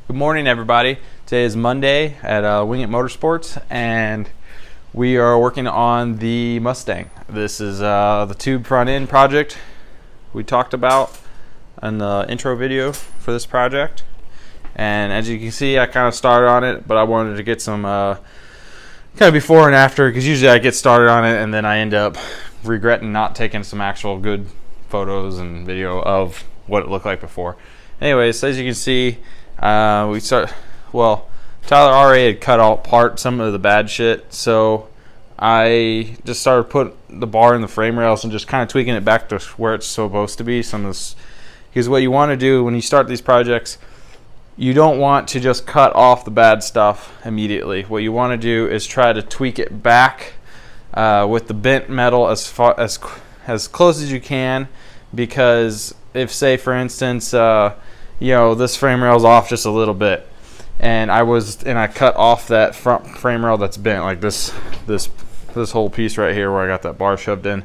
Good morning, everybody. Today is Monday at Wing It Motorsports, and we are working on the Mustang. This is the tube front end project we talked about in the intro video for this project. And as you can see, I kind of started on it, but I wanted to get some kind of before and after, because usually I get started on it and then I end up regretting not taking some actual good photos and video of what it looked like before. Anyways, so as you can see, Tyler already had cut out some of the bad shit, so I just started putting the bar in the frame rails and just kind of tweaking it back to where it's supposed to be. Because what you want to do when you start these projects, you don't want to just cut off the bad stuff immediately. What you want to do is try to tweak it back with the bent metal as close as you can, because if, say for instance, this frame rail's off just a little bit, and I cut off that front frame rail that's bent, like this whole piece right here where I got that bar shoved in,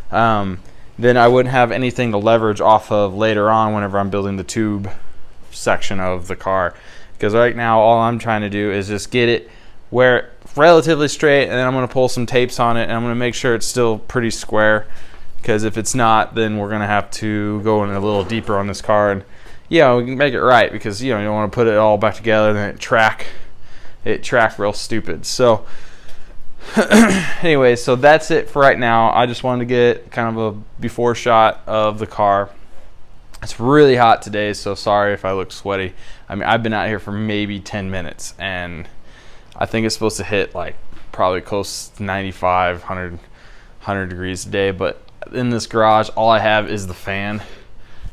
then I wouldn't have anything to leverage off of later on whenever I'm building the tube section of the car. Because right now all I'm trying to do is just get it where relatively straight, and then I'm going to pull some tapes on it, and I'm going to make sure it's still pretty square, because if it's not, then we're going to have to go in a little deeper on this car, and we can make it right, because you don't want to put it all back together and then it track real stupid. So anyway, so that's it for right now. I just wanted to get kind of a before shot of the car. It's really hot today, so sorry if I look sweaty. I mean, I've been out here for maybe 10 minutes, and I think it's supposed to hit like probably close to 95, 100 degrees today, but in this garage all I have is the fan.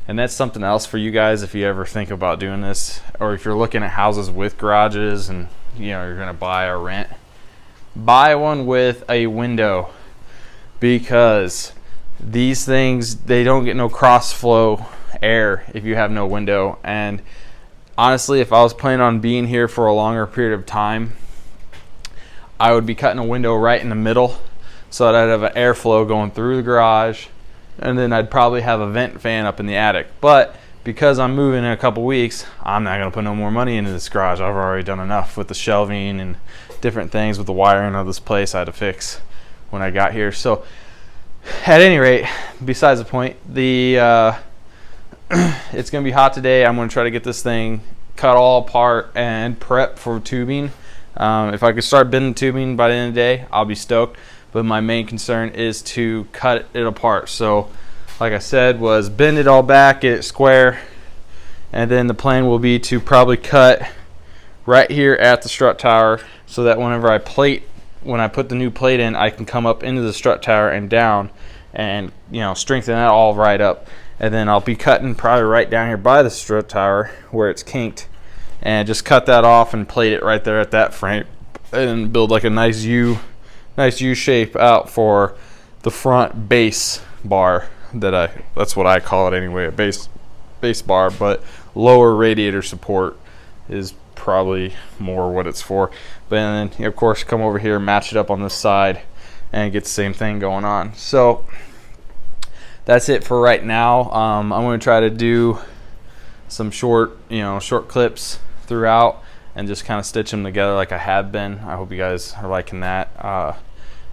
And that's something else for you guys if you ever think about doing this, or if you're looking at houses with garages and you're going to buy or rent. Buy one with a window, because these things, they don't get no cross flow air if you have no window. And honestly, if I was planning on being here for a longer period of time, I would be cutting a window right in the middle so that I'd have an airflow going through the garage, and then I'd probably have a vent fan up in the attic. But because I'm moving in a couple weeks, I'm not going to put no more money into this garage. I've already done enough with the shelving and different things with the wiring of this place I had to fix when I got here. So at any rate, besides the point, it's going to be hot today. I'm going to try to get this thing cut all apart and prep for tubing. If I could start bending tubing by the end of the day, I'll be stoked. But my main concern is to cut it apart. So like I said, was bend it all back, get it square, and then the plan will be to probably cut right here at the strut tower, so that whenever when I put the new plate in, I can come up into the strut tower and down, and strengthen that all right up. And then I'll be cutting probably right down here by the strut tower where it's kinked, and just cut that off and plate it right there at that frame, and build like a nice U shape out for the front base bar. That's what I call it anyway, a base bar, but lower radiator support is probably more what it's for. But then of course come over here, match it up on this side, and get the same thing going on. So that's it for right now. I'm going to try to do some short clips throughout, and just kind of stitch them together like I have been. I hope you guys are liking that,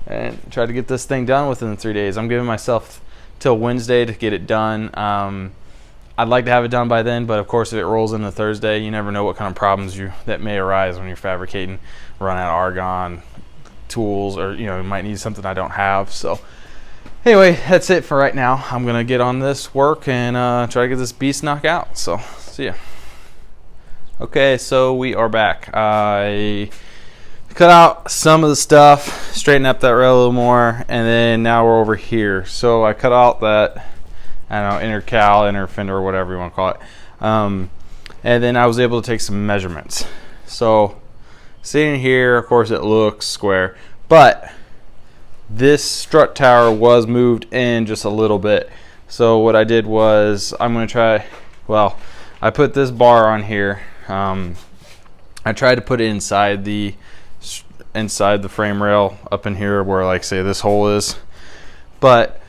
and try to get this thing done within 3 days. I'm giving myself till Wednesday to get it done. I'd like to have it done by then, but of course if it rolls into Thursday, you never know what kind of problems that may arise when you're fabricating. Run out of argon, tools, or you might need something I don't have. So anyway, that's it for right now. I'm gonna get on this work and try to get this beast knocked out. So see ya. Okay, so we are back. I cut out some of the stuff, straighten up that rail a little more, and then now we're over here. So I cut out that, inner fender, or whatever you want to call it. And then I was able to take some measurements. So sitting here, of course it looks square, but this strut tower was moved in just a little bit. So what I did was, I put this bar on here. I tried to put it inside the frame rail up in here where, like, say this hole is, but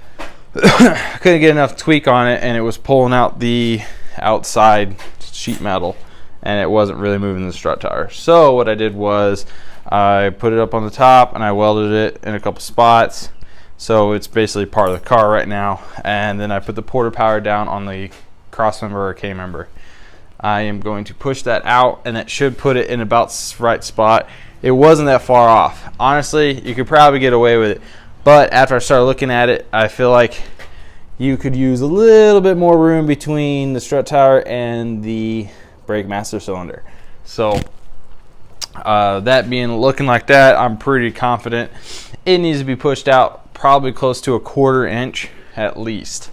I couldn't get enough tweak on it, and it was pulling out the outside sheet metal, and it wasn't really moving the strut tower. So what I did was I put it up on the top and I welded it in a couple spots, so it's basically part of the car right now. And then I put the porter power down on the cross member or K member. I am going to push that out, and that should put it in about the right spot. It wasn't that far off. Honestly, you could probably get away with it, but after I started looking at it, I feel like you could use a little bit more room between the strut tower and the brake master cylinder. So that being looking like that, I'm pretty confident it needs to be pushed out probably close to a 1/4 inch at least.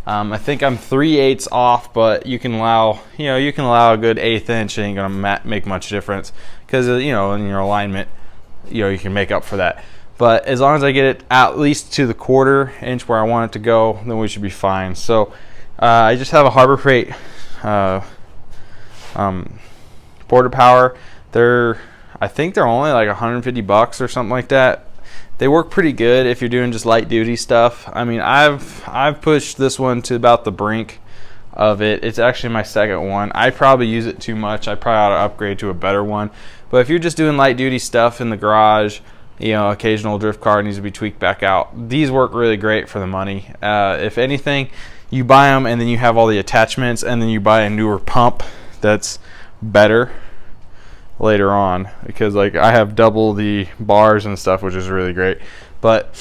I think I'm 3/8 off, but you can allow, you can allow a good 1/8 inch. It ain't gonna make much difference because in your alignment, you can make up for that. But as long as I get it at least to the 1/4 inch where I want it to go, then we should be fine. So I just have a Harbor Freight porter power. I think they're only like $150 or something like that. They work pretty good if you're doing just light duty stuff. I mean, I've pushed this one to about the brink of it. It's actually my second one. I probably use it too much. I probably ought to upgrade to a better one. But if you're just doing light duty stuff in the garage, occasional drift car needs to be tweaked back out, these work really great for the money. If anything, you buy them and then you have all the attachments, and then you buy a newer pump that's better later on, because like I have double the bars and stuff, which is really great. But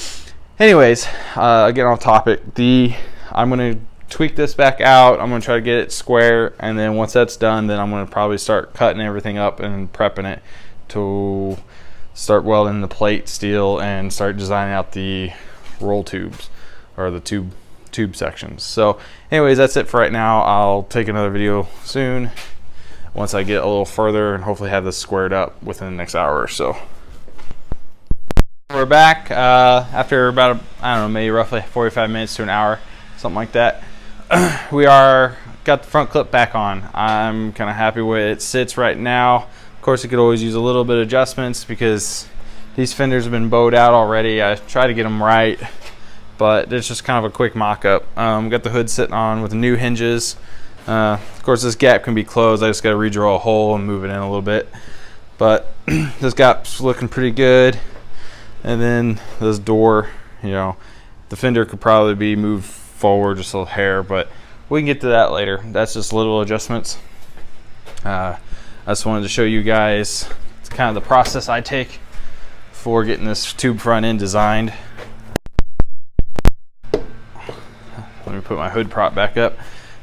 anyways, getting off topic, I'm going to tweak this back out. I'm going to try to get it square, and then once that's done, then I'm going to probably start cutting everything up and prepping it to start welding the plate steel and start designing out the roll tubes, or the tube sections. So anyways, that's it for right now. I'll take another video soon once I get a little further and hopefully have this squared up within the next hour or so. We're back after about, I don't know, maybe roughly 45 minutes to an hour, something like that. We got the front clip back on. I'm kind of happy where it sits right now. Of course, it could always use a little bit of adjustments because these fenders have been bowed out already. I try to get them right, but it's just kind of a quick mock-up. Got the hood sitting on with new hinges. Of course, this gap can be closed. I just got to redraw a hole and move it in a little bit. But this gap's looking pretty good. And then this door, the fender could probably be moved forward just a little hair, but we can get to that later. That's just little adjustments. I just wanted to show you guys kind of the process I take for getting this tube front end designed. Let me put my hood prop back up.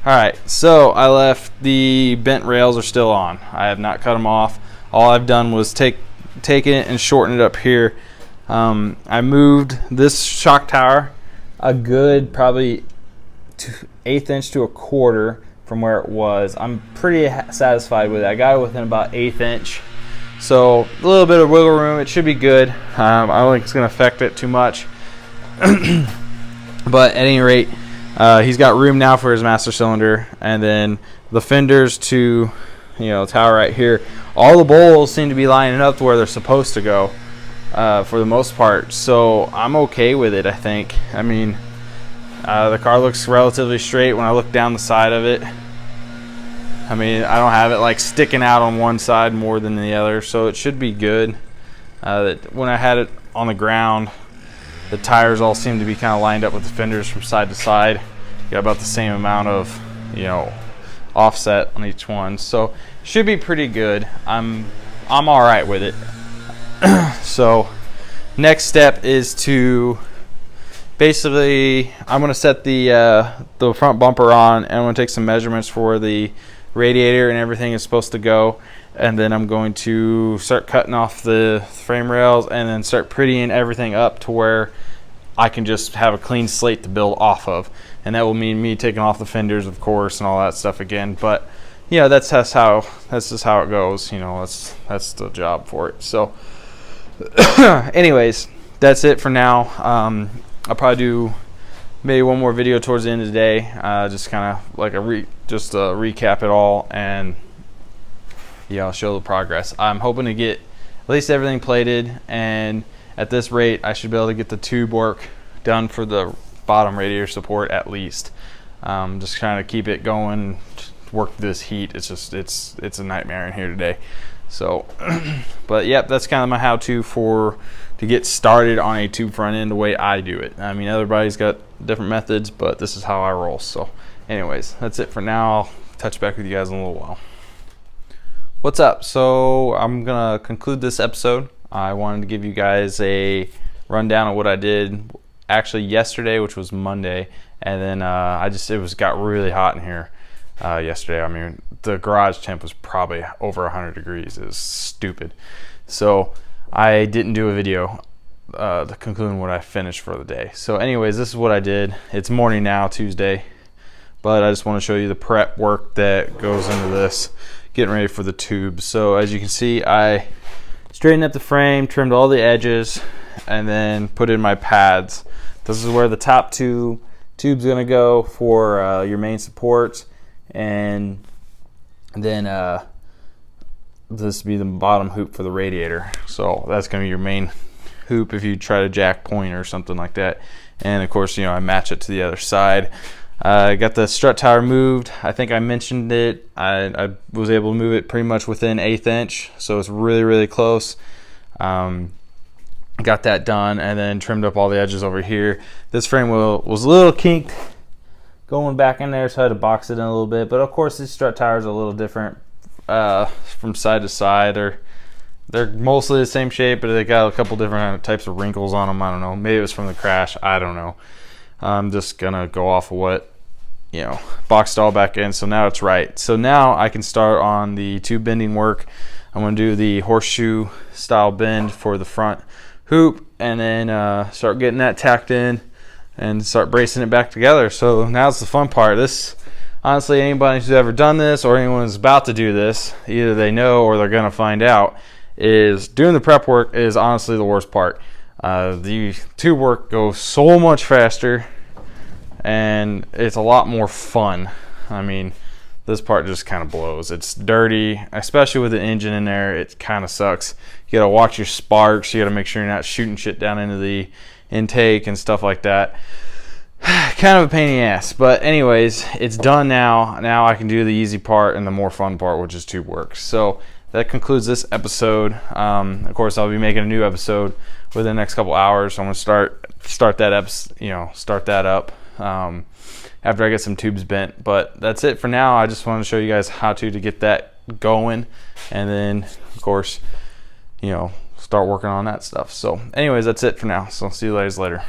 Alright, so I left the bent rails are still on. I have not cut them off. All I've done was take it and shorten it up here. I moved this shock tower a good probably 1/8 inch to a 1/4 from where it was. I'm pretty satisfied with it. I got it within about 1/8 inch. So a little bit of wiggle room. It should be good. I don't think it's going to affect it too much. But at any rate, he's got room now for his master cylinder, and then the fenders to tower right here. All the bowls seem to be lining up to where they're supposed to go for the most part, so I'm okay with it. I think. I mean, the car looks relatively straight when I look down the side of it. I mean, I don't have it like sticking out on one side more than the other, so it should be good. When I had it on the ground, the tires all seem to be kind of lined up with the fenders from side to side. Got about the same amount of offset on each one, so should be pretty good. I'm all right with it. So next step is to basically, I'm going to set the front bumper on, and I'm going to take some measurements for where the radiator and everything is supposed to go, and then I'm going to start cutting off the frame rails and then start prettying everything up to where I can just have a clean slate to build off of. And that will mean me taking off the fenders, of course, and all that stuff again. But that's just how it goes. That's the job for it. So anyways, that's it for now. I'll probably do maybe one more video towards the end of the day, just kind of like recap it all, and I'll show the progress. I'm hoping to get at least everything plated, and at this rate I should be able to get the tube work done for the bottom radiator support at least. Just trying to keep it going work this heat. It's just it's a nightmare in here today. So, but yep, that's kind of my how-to to get started on a tube front end the way I do it. I mean, everybody's got different methods, but this is how I roll. So anyways, that's it for now. I'll touch back with you guys in a little while. What's up? So I'm gonna conclude this episode. I wanted to give you guys a rundown of what I did actually yesterday, which was Monday, and then it got really hot in here yesterday. I mean, the garage temp was probably over 100 degrees. It was stupid. So I didn't do a video concluding what I finished for the day. So anyways, this is what I did. It's morning now, Tuesday, but I just want to show you the prep work that goes into this, getting ready for the tube. So as you can see, I straightened up the frame, trimmed all the edges, and then put in my pads. This is where the top two tubes gonna go for your main supports, and then this will be the bottom hoop for the radiator. So that's gonna be your main hoop if you try to jack point or something like that. And of course, I match it to the other side. I got the strut tower moved. I think I mentioned it. I was able to move it pretty much within 1/8 inch, so it's really close. Got that done, and then trimmed up all the edges over here. This frame was a little kinked going back in there, so I had to box it in a little bit. But of course, these strut towers are a little different from side to side. They're mostly the same shape, but they got a couple different types of wrinkles on them. I don't know. Maybe it was from the crash. I don't know. I'm just gonna go off of what, boxed all back in, so now it's right. So now I can start on the tube bending work. I'm gonna do the horseshoe style bend for the front hoop, and then start getting that tacked in and start bracing it back together. So now's the fun part. This, honestly, anybody who's ever done this or anyone who's about to do this, either they know or they're gonna find out, is doing the prep work is honestly the worst part. The tube work goes so much faster and it's a lot more fun. I mean, this part just kind of blows. It's dirty, especially with the engine in there. It kind of sucks. You gotta watch your sparks. You gotta make sure you're not shooting shit down into the intake and stuff like that. Kind of a pain in the ass, but anyways, it's done now. Now I can do the easy part and the more fun part, which is tube work. So that concludes this episode. Of course, I'll be making a new episode within the next couple hours. So I'm gonna start that up after I get some tubes bent. But that's it for now. I just wanted to show you guys how to get that going, and then of course, start working on that stuff. So anyways, that's it for now. So see you guys later.